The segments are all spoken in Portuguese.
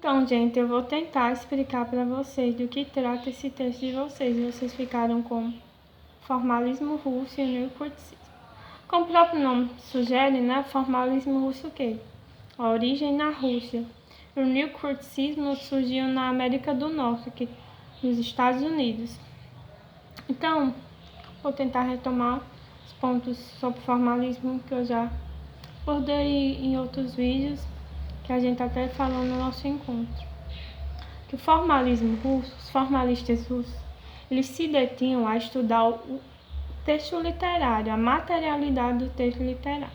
Então, gente, eu vou tentar explicar para vocês do que trata esse texto de vocês. Vocês ficaram com formalismo russo e neocurticismo. Como o próprio nome sugere, né? Formalismo russo o quê? A origem na Rússia. O neocurticismo surgiu na América do Norte, aqui nos Estados Unidos. Então, vou tentar retomar os pontos sobre formalismo que eu já abordei em outros vídeos, que a gente até falou no nosso encontro. Que o formalismo russo, os formalistas russos, eles se detinham a estudar o texto literário, a materialidade do texto literário.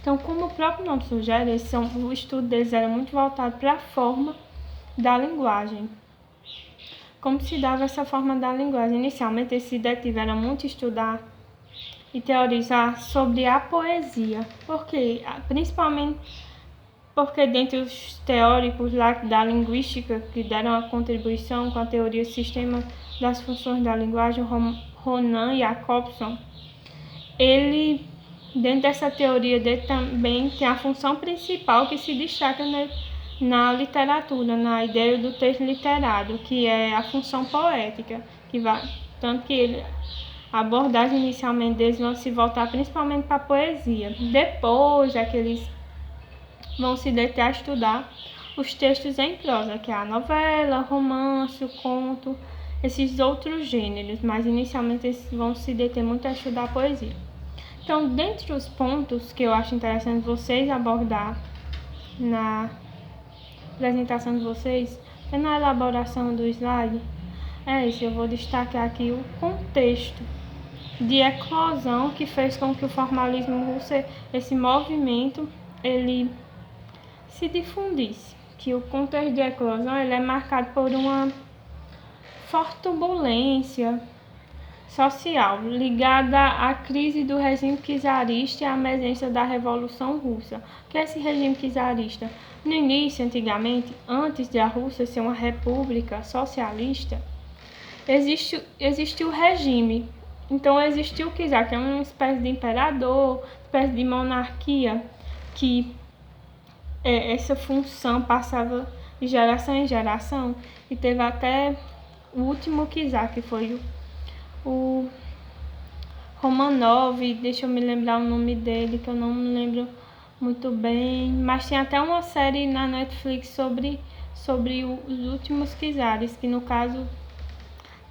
Então, como o próprio nome sugere, o estudo deles era muito voltado para a forma da linguagem. Como se dava essa forma da linguagem? Inicialmente, eles se detiveram muito a estudar e teorizar sobre a poesia. Por quê? Principalmente porque dentre os teóricos lá da linguística que deram a contribuição com a teoria do sistema das funções da linguagem, Ronan Jakobson, ele, dentro dessa teoria dele também tem a função principal que se destaca na literatura, na ideia do texto literário, que é a função poética, tanto que a abordagem inicialmente deles vão se voltar principalmente para a poesia. Depois é que eles vão se deter a estudar os textos em prosa, que é a novela, romance, o conto, esses outros gêneros, mas inicialmente eles vão se deter muito a estudar a poesia. Então, dentre os pontos que eu acho interessante vocês abordar na apresentação de vocês, na elaboração do slide, eu vou destacar aqui o contexto de eclosão que fez com que o formalismo russo, esse movimento, ele se difundisse. Que o contexto de eclosão ele é marcado por uma forte turbulência social ligada à crise do regime czarista e à emergência da Revolução Russa. O que é esse regime czarista? No início, antigamente, antes de a Rússia ser uma república socialista, existiu o regime. Então existiu o czar, que é uma espécie de imperador, espécie de monarquia, que essa função passava de geração em geração, e teve até o último czar, que foi o Romanov, deixa eu me lembrar o nome dele, que eu não me lembro muito bem, mas tem até uma série na Netflix sobre os últimos czares, que no caso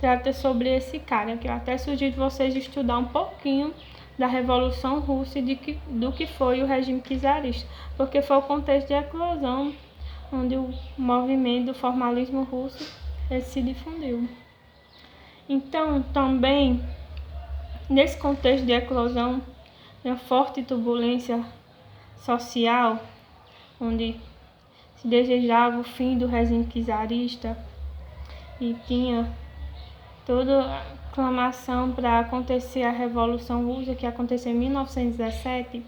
trata sobre esse cara, que eu até sugiro vocês estudar um pouquinho da Revolução Russa e do que foi o regime czarista, porque foi o contexto de eclosão onde o movimento do formalismo russo se difundiu. Então, também, nesse contexto de eclosão, uma forte turbulência social, onde se desejava o fim do regime czarista e tinha toda a aclamação para acontecer a Revolução Russa, que aconteceu em 1917,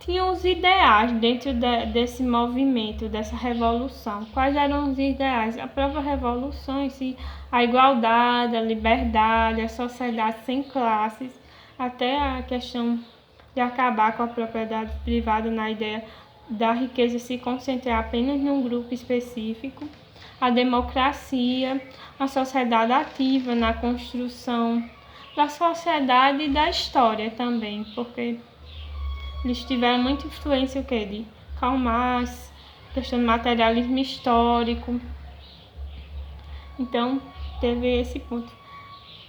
tinha os ideais dentro desse movimento, dessa revolução. Quais eram os ideais? A própria revolução em si, a igualdade, a liberdade, a sociedade sem classes, até a questão de acabar com a propriedade privada na ideia da riqueza se concentrar apenas num grupo específico, a democracia, a sociedade ativa na construção da sociedade e da história também, porque eles tiveram muita influência de Karl Marx, questão do materialismo histórico. Então, teve esse ponto.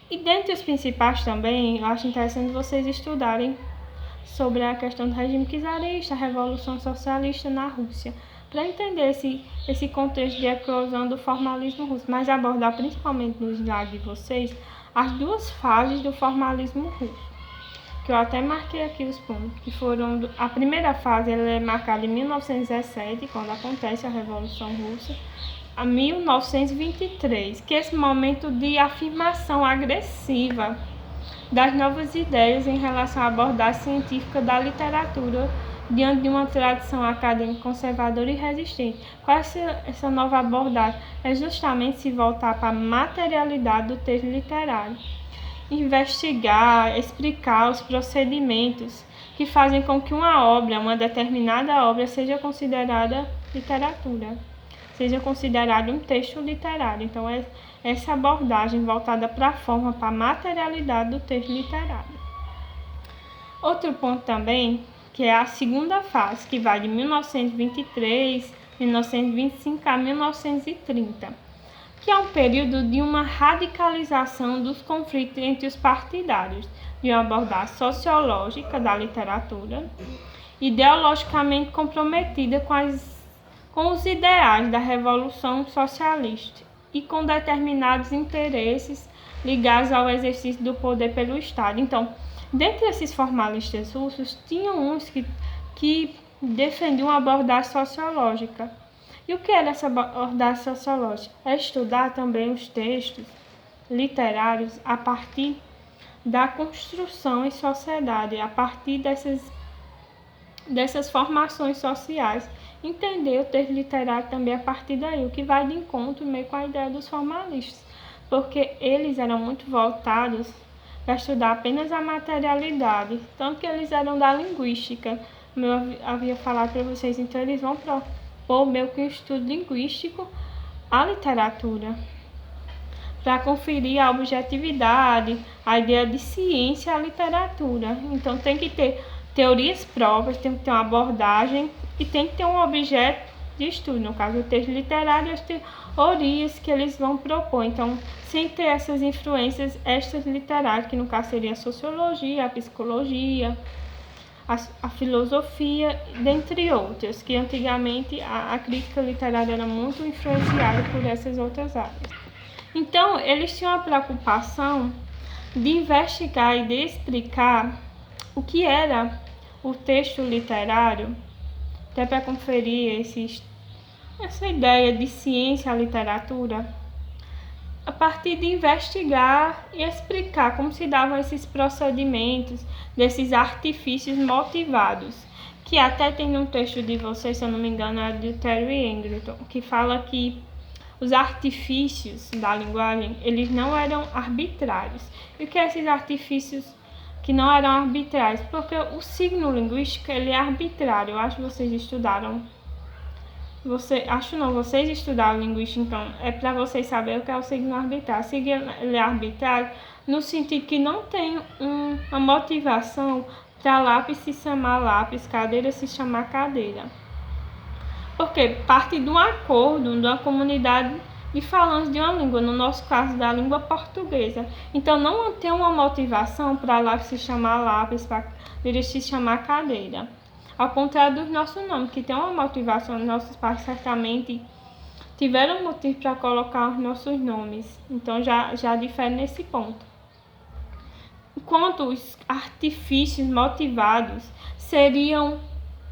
E dentre os principais também, eu acho interessante vocês estudarem sobre a questão do regime czarista, a Revolução Socialista na Rússia, para entender esse contexto de eclosão do formalismo russo, mas abordar principalmente no slide de vocês as duas fases do formalismo russo, que eu até marquei aqui os pontos, que foram a primeira fase, ela é marcada em 1917, quando acontece a Revolução Russa, a 1923, que é esse momento de afirmação agressiva das novas ideias em relação à abordagem científica da literatura diante de uma tradição acadêmica conservadora e resistente. Qual é essa nova abordagem? É justamente se voltar para a materialidade do texto literário, investigar, explicar os procedimentos que fazem com que uma determinada obra, seja considerada literatura. seja considerado um texto literário. Então, é essa abordagem voltada para a forma, para a materialidade do texto literário. Outro ponto também, que é a segunda fase, que vai de 1923, 1925 a 1930, que é um período de uma radicalização dos conflitos entre os partidários, de uma abordagem sociológica da literatura, ideologicamente comprometida com os ideais da Revolução Socialista e com determinados interesses ligados ao exercício do poder pelo Estado. Então, dentre esses formalistas russos, tinham uns que defendiam uma abordagem sociológica. E o que era essa abordagem sociológica? É estudar também os textos literários a partir da construção em sociedade, a partir dessas formações sociais. Entender o texto literário também a partir daí, o que vai de encontro meio com a ideia dos formalistas, porque eles eram muito voltados para estudar apenas a materialidade, tanto que eles eram da linguística, como eu havia falado para vocês. Então eles vão propor meio que um estudo linguístico à literatura, para conferir a objetividade, a ideia de ciência à literatura. Então tem que ter teorias próprias, tem que ter uma abordagem e tem que ter um objeto de estudo, no caso o texto literário e as teorias que eles vão propor. Então, sem ter essas influências extras literárias, que no caso seria a sociologia, a psicologia, a filosofia, dentre outras, que antigamente a crítica literária era muito influenciada por essas outras áreas. Então, eles tinham a preocupação de investigar e de explicar o que era o texto literário, até para conferir essa ideia de ciência à literatura, a partir de investigar e explicar como se davam esses procedimentos, desses artifícios motivados, que até tem no texto de vocês, se eu não me engano, é de Terry Egerton, que fala que os artifícios da linguagem, eles não eram arbitrários. E o que é esses artifícios que não eram arbitrários? Porque o signo linguístico, ele é arbitrário. Eu acho que vocês estudaram. Vocês estudaram linguística, então é para vocês saberem o que é o signo arbitrário. O signo ele é arbitrário no sentido que não tem uma motivação para lápis se chamar lápis, cadeira se chamar cadeira. Porque parte de um acordo de uma comunidade de falantes de uma língua, no nosso caso da língua portuguesa. Então não tem uma motivação para lápis se chamar lápis, para cadeira se chamar cadeira. Ao contrário dos nossos nomes, que tem uma motivação, nossos pais certamente tiveram motivo para colocar os nossos nomes. Então já difere nesse ponto. Enquanto os artifícios motivados seriam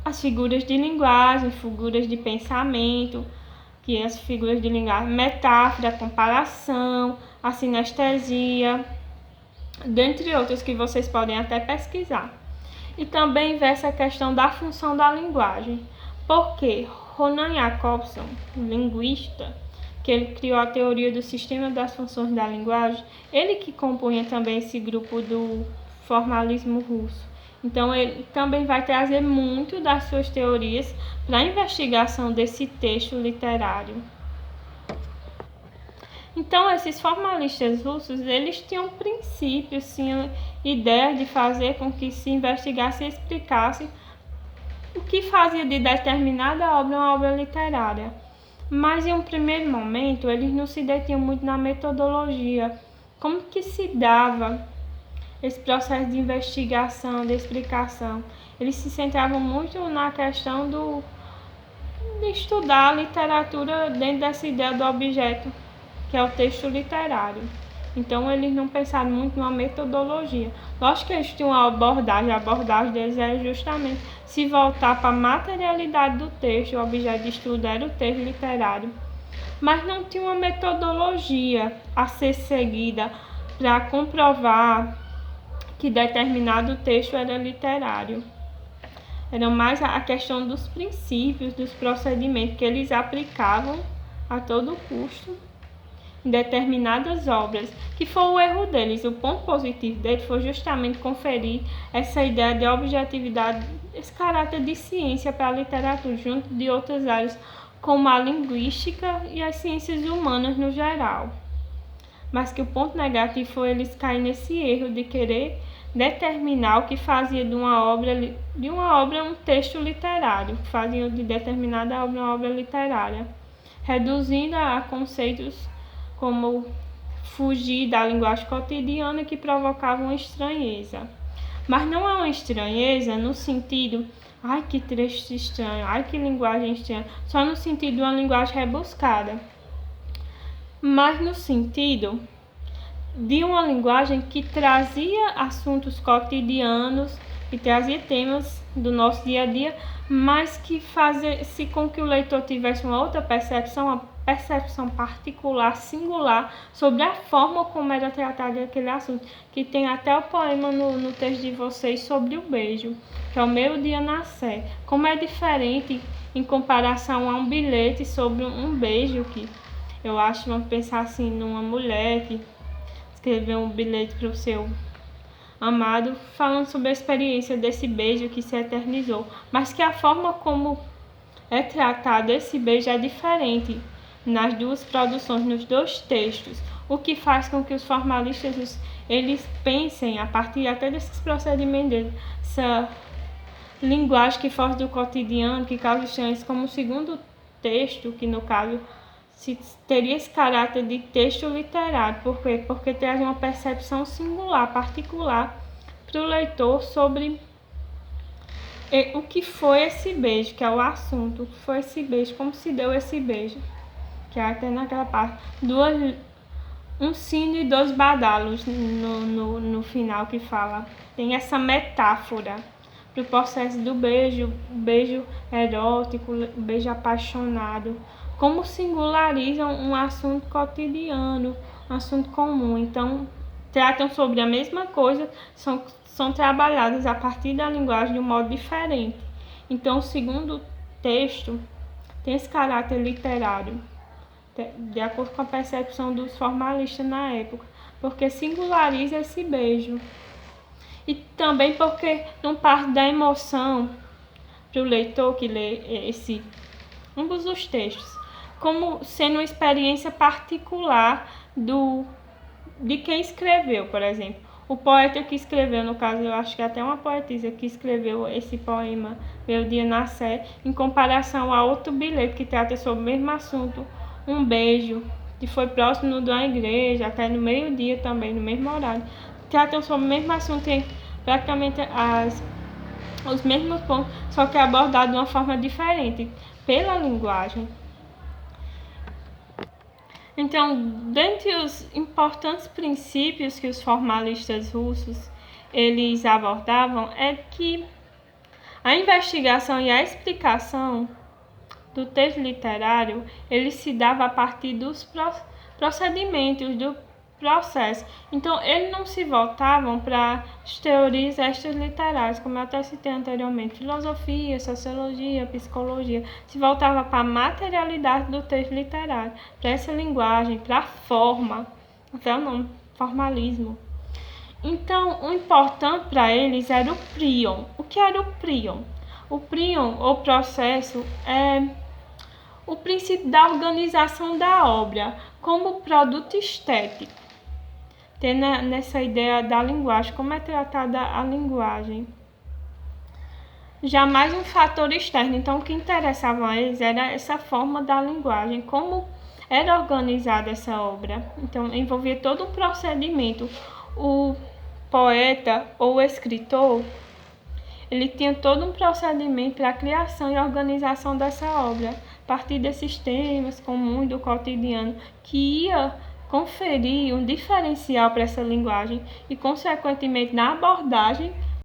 as figuras de linguagem, figuras de pensamento, que as figuras de linguagem, metáfora, comparação, a sinestesia, dentre outras que vocês podem até pesquisar. E também vê essa questão da função da linguagem, porque Ronan Jakobson, linguista, que ele criou a teoria do sistema das funções da linguagem, ele que compunha também esse grupo do formalismo russo. Então, ele também vai trazer muito das suas teorias para a investigação desse texto literário. Então, esses formalistas russos, eles tinham princípios, tinham ideia de fazer com que se investigasse e explicasse o que fazia de determinada obra uma obra literária. Mas, em um primeiro momento, eles não se detinham muito na metodologia. Como que se dava esse processo de investigação, de explicação? Eles se centravam muito na questão de estudar a literatura dentro dessa ideia do objeto, que é o texto literário. Então, eles não pensaram muito numa metodologia. Lógico que eles tinham uma abordagem, a abordagem deles era justamente se voltar para a materialidade do texto, o objeto de estudo era o texto literário. Mas não tinha uma metodologia a ser seguida para comprovar que determinado texto era literário. Era mais a questão dos princípios, dos procedimentos que eles aplicavam a todo custo em determinadas obras, que foi o erro deles. O ponto positivo deles foi justamente conferir essa ideia de objetividade, esse caráter de ciência para a literatura, junto de outras áreas, como a linguística e as ciências humanas no geral. Mas que o ponto negativo foi eles caírem nesse erro de querer determinar o que fazia de uma obra um texto literário, que fazia de determinada obra uma obra literária, reduzindo a conceitos como fugir da linguagem cotidiana que provocavam estranheza. Mas não é uma estranheza no sentido, ai que trecho estranho, ai que linguagem estranha, só no sentido de uma linguagem rebuscada, mas no sentido de uma linguagem que trazia assuntos cotidianos, que trazia temas do nosso dia a dia, mas que fazia com que o leitor tivesse uma outra percepção, uma percepção particular, singular, sobre a forma como era tratado aquele assunto, que tem até o poema no texto de vocês sobre o beijo, que é o meu dia na Sé. Como é diferente em comparação a um bilhete sobre um beijo, que eu acho, vamos pensar assim, numa mulher que escreveu um bilhete para o seu amado, falando sobre a experiência desse beijo que se eternizou, mas que a forma como é tratado esse beijo é diferente nas duas produções, nos dois textos, o que faz com que os formalistas eles pensem, a partir até desses procedimentos, essa linguagem que foge do cotidiano, que causa estranheza, como o segundo texto, que no caso teria esse caráter de texto literário. Por quê? Porque traz uma percepção singular, particular, para o leitor sobre o que foi esse beijo, que é o assunto, o que foi esse beijo, como se deu esse beijo, que é até naquela parte, um sino e dois badalos no final que fala. Tem essa metáfora para o processo do beijo, beijo erótico, beijo apaixonado, como singularizam um assunto cotidiano, um assunto comum. Então, tratam sobre a mesma coisa, são trabalhadas a partir da linguagem de um modo diferente. Então, o segundo texto tem esse caráter literário, de acordo com a percepção dos formalistas na época, porque singulariza esse beijo. E também porque não parte da emoção para o leitor que lê ambos os textos, como sendo uma experiência particular de quem escreveu, por exemplo. O poeta que escreveu, no caso, eu acho que até uma poetisa que escreveu esse poema, Meu Dia na Sé, em comparação a outro bilhete que trata sobre o mesmo assunto, um beijo, que foi próximo de uma igreja, até no meio-dia também, no mesmo horário. Tratam sobre o mesmo assunto, tem praticamente os mesmos pontos, só que abordado de uma forma diferente, pela linguagem. Então, dentre os importantes princípios que os formalistas russos eles abordavam é que a investigação e a explicação do texto literário ele se dava a partir dos procedimentos do processo. Então, eles não se voltavam para as teorias extras literárias, como eu até citei anteriormente, filosofia, sociologia, psicologia, se voltava para a materialidade do texto literário, para essa linguagem, para a forma, até o nome, formalismo. Então, o importante para eles era o prion. O que era o prion? O prion, ou processo, é o princípio da organização da obra como produto estético. Tem nessa ideia da linguagem, como é tratada a linguagem. Jamais um fator externo. Então, o que interessava a eles era essa forma da linguagem, como era organizada essa obra. Então, envolvia todo um procedimento. O poeta ou o escritor, ele tinha todo um procedimento para a criação e organização dessa obra, a partir desses temas comuns do cotidiano, que ia conferir um diferencial para essa linguagem e, consequentemente, na abordagem